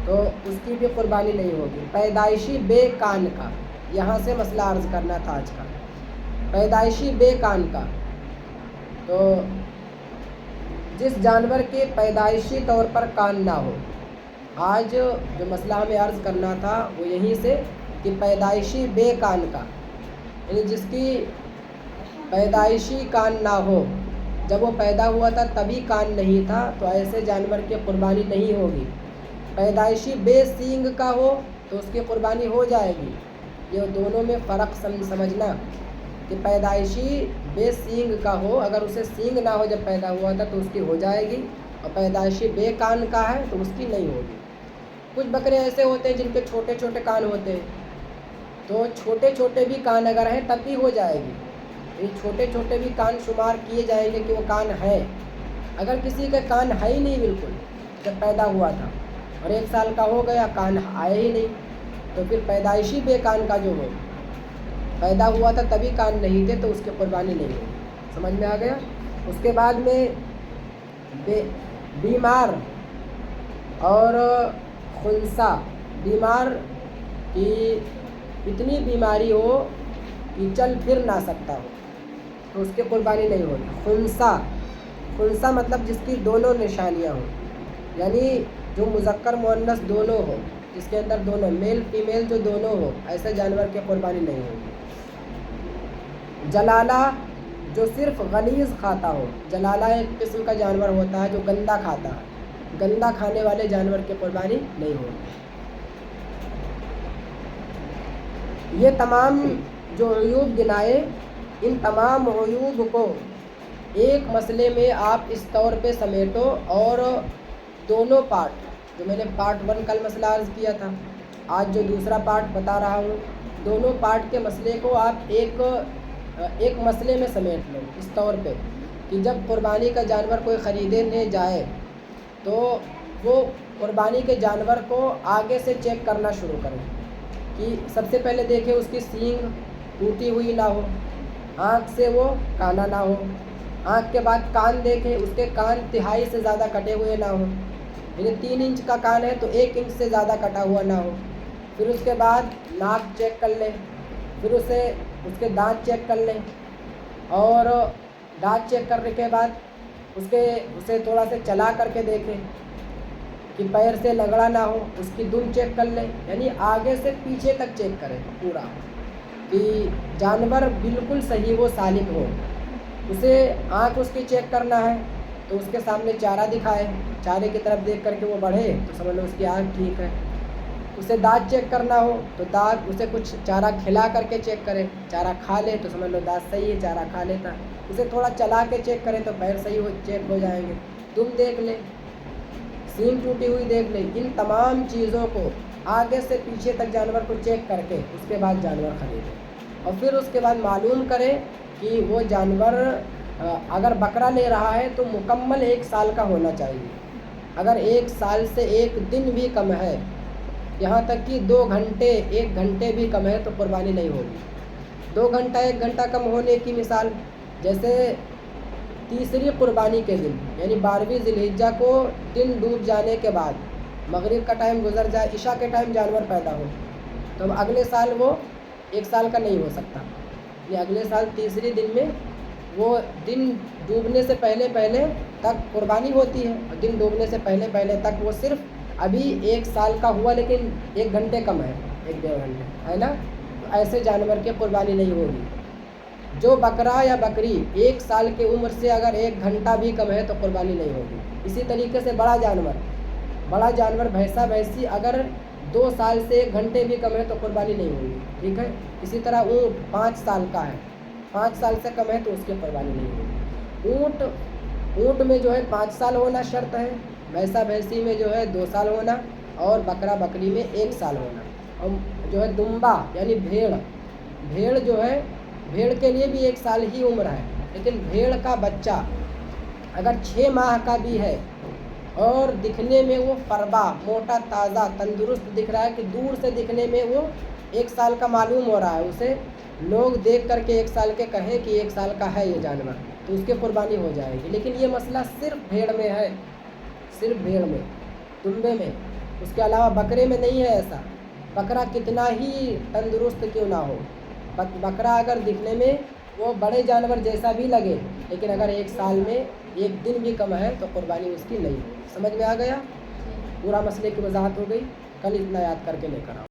تو اس کی بھی قربانی نہیں ہوگی۔ پیدائشی بے کان کا، یہاں سے مسئلہ عرض کرنا تھا آج کا، پیدائشی بے کان کا، تو جس جانور کے پیدائشی طور پر کان نہ ہو، آج جو مسئلہ ہمیں عرض کرنا تھا وہ یہیں سے کہ پیدائشی بے کان کا، یعنی جس کی پیدائشی کان نہ ہو، جب وہ پیدا ہوا تھا تبھی کان نہیں تھا، تو ایسے جانور کی قربانی نہیں ہوگی۔ پیدائشی بے سینگ کا ہو تو اس کی قربانی ہو جائے گی۔ یہ دونوں میں فرق سمجھنا کہ پیدائشی بے سینگ کا ہو، اگر اسے سینگ نہ ہو جب پیدا ہوا تھا تو اس کی ہو جائے گی، اور پیدائشی بے کان کا ہے تو اس کی نہیں ہوگی۔ کچھ بکرے ایسے ہوتے ہیں جن کے چھوٹے چھوٹے کان ہوتے ہیں، تو چھوٹے چھوٹے بھی کان اگر ہیں تب بھی ہو جائے گی، یہ چھوٹے چھوٹے بھی کان شمار کیے جائیں گے کہ وہ کان ہے۔ اگر کسی کے کان ہے ہی نہیں بالکل جب پیدا ہوا تھا اور 1 سال کا ہو گیا کان آئے ہی نہیں، تو پھر پیدائشی بے کان کا جو ہو، پیدا ہوا تھا تبھی کان نہیں تھے تو اس کی قربانی نہیں ہوگی۔ سمجھ میں آ گیا؟ اس کے بعد میں بیمار اور خنثی، بیمار کی اتنی بیماری ہو کہ چل پھر نہ سکتا ہو تو اس کی قربانی نہیں ہوگی۔ خنثی مطلب جس کی دونوں نشانیاں ہوں، یعنی جو مذکر مؤنث دونوں ہو، جس کے اندر دونوں میل فیمیل جو دونوں ہو، ایسے جانور کی قربانی نہیں ہوگی۔ جلالہ جو صرف غلیظ کھاتا ہو، جلالہ ایک قسم کا جانور ہوتا ہے جو گندا کھاتا ہے، گندا کھانے والے جانور کی قربانی نہیں ہوگی۔ یہ تمام جو عیوب گنائے، ان تمام عیوب کو ایک مسئلے میں آپ اس طور پہ سمیٹو، اور دونوں پارٹ جو میں نے پارٹ 1 کل مسئلہ عرض کیا تھا، آج جو دوسرا پارٹ بتا رہا ہوں، دونوں پارٹ کے مسئلے کو آپ ایک مسئلے میں سمیٹ لو اس طور پہ کہ جب قربانی کا جانور کوئی خریدنے جائے تو وہ قربانی کے جانور کو آگے سے چیک کرنا شروع کریں کہ سب سے پہلے دیکھیں اس کی سینگ ٹوٹی ہوئی نہ ہو، آنکھ سے وہ کانا نہ ہو، آنکھ کے بعد کان دیکھیں، اس کے کان تہائی سے زیادہ کٹے ہوئے نہ ہوں، یعنی 3 انچ کا کان ہے تو 1 انچ سے زیادہ کٹا ہوا نہ ہو۔ پھر اس کے بعد ناک چیک کر لیں، پھر اس کے دانت چیک کر لیں، اور دانت چیک کرنے کے بعد اسے تھوڑا سا چلا کر کے دیکھیں کہ پیر سے لگڑا نہ ہو، اس کی دم چیک کر لیں، یعنی آگے سے پیچھے تک چیک کریں پورا کہ جانور بالکل صحیح و سالم ہو۔ اسے آنکھ اس کی چیک کرنا ہے تو اس کے سامنے چارہ دکھائے، چارے کی طرف دیکھ کر کے وہ بڑھے تو سمجھ لو اس کی آنکھ ٹھیک ہے۔ اسے دانت چیک کرنا ہو تو دانت اسے کچھ چارہ کھلا کر کے چیک کرے، چارہ کھا لے تو سمجھ لو دانت صحیح ہے، چارہ کھا لیتا۔ اسے تھوڑا چلا کے چیک کرے تو پیر صحیح چیک ہو جائیں گے، دم دیکھ لے، سینگ ٹوٹی ہوئی دیکھ لے۔ ان تمام چیزوں کو آگے سے پیچھے تک جانور کو چیک کر کے اس کے بعد جانور خریدے، اور پھر اس کے بعد معلوم کرے کہ وہ جانور اگر بکرا لے رہا ہے تو مکمل 1 سال کا ہونا چاہیے۔ اگر 1 سال سے 1 دن بھی کم ہے، یہاں تک کہ 2 گھنٹے 1 گھنٹے بھی کم ہے تو قربانی نہیں ہوگی۔ 2 گھنٹہ 1 گھنٹہ کم ہونے کی مثال، جیسے تیسری قربانی کے دن یعنی 12ویں ذی الحجہ کو دن ڈوب جانے کے بعد مغرب کا ٹائم گزر جائے، عشاء کے ٹائم جانور پیدا ہو، تو اب اگلے سال وہ 1 سال کا نہیں ہو سکتا، یہ اگلے سال تیسری دن میں وہ دن ڈوبنے سے پہلے تک قربانی ہوتی ہے، اور دن ڈوبنے سے پہلے تک وہ صرف ابھی 1 سال کا ہوا لیکن 1 گھنٹے کم ہے، 1-1.5 گھنٹے ہے نا، تو ایسے جانور کی قربانی نہیں ہوگی۔ جو بکرا یا بکری 1 سال کی عمر سے اگر 1 گھنٹہ بھی کم ہے تو قربانی نہیں ہوگی۔ اسی طریقے سے بڑا جانور بھینسا بھینسی اگر 2 سال سے 1 گھنٹے بھی کم ہے تو قربانی نہیں ہوگی، ٹھیک ہے۔ اسی طرح اونٹ 5 سال کا ہے، 5 سال سے کم ہے تو اس کی قربانی نہیں ہوگی۔ اونٹ میں جو ہے 5 سال ہونا شرط ہے، بھینسا بھینسی میں جو ہے 2 سال ہونا، اور بکرا بکری میں 1 سال ہونا۔ اور جو ہے دمبا یعنی بھیڑ جو ہے، بھیڑ کے لیے بھی 1 سال ہی عمر ہے، لیکن بھیڑ کا بچہ اگر 6 ماہ کا بھی ہے اور دکھنے میں وہ فربا موٹا تازہ تندرست دکھ رہا ہے کہ دور سے دکھنے میں وہ 1 سال کا معلوم ہو رہا ہے، اسے لوگ دیکھ کر کے 1 سال کے کہیں کہ 1 سال کا ہے یہ جانور، تو اس کی قربانی ہو جائے گی۔ لیکن یہ مسئلہ صرف بھیڑ میں ہے، صرف بھیڑ میں، دمبے میں اس کے علاوہ بکرے میں نہیں ہے ایسا. بکرا کتنا ہی تندرست کیوں نہ ہو, بکرا اگر دکھنے میں وہ بڑے جانور جیسا بھی لگے, لیکن اگر ایک سال میں ایک دن بھی کم ہے تو قربانی اس کی نہیں. سمجھ میں آ گیا؟ پورا مسئلے کی وضاحت ہو گئی. کل اتنا یاد کر کے لے کر آؤ.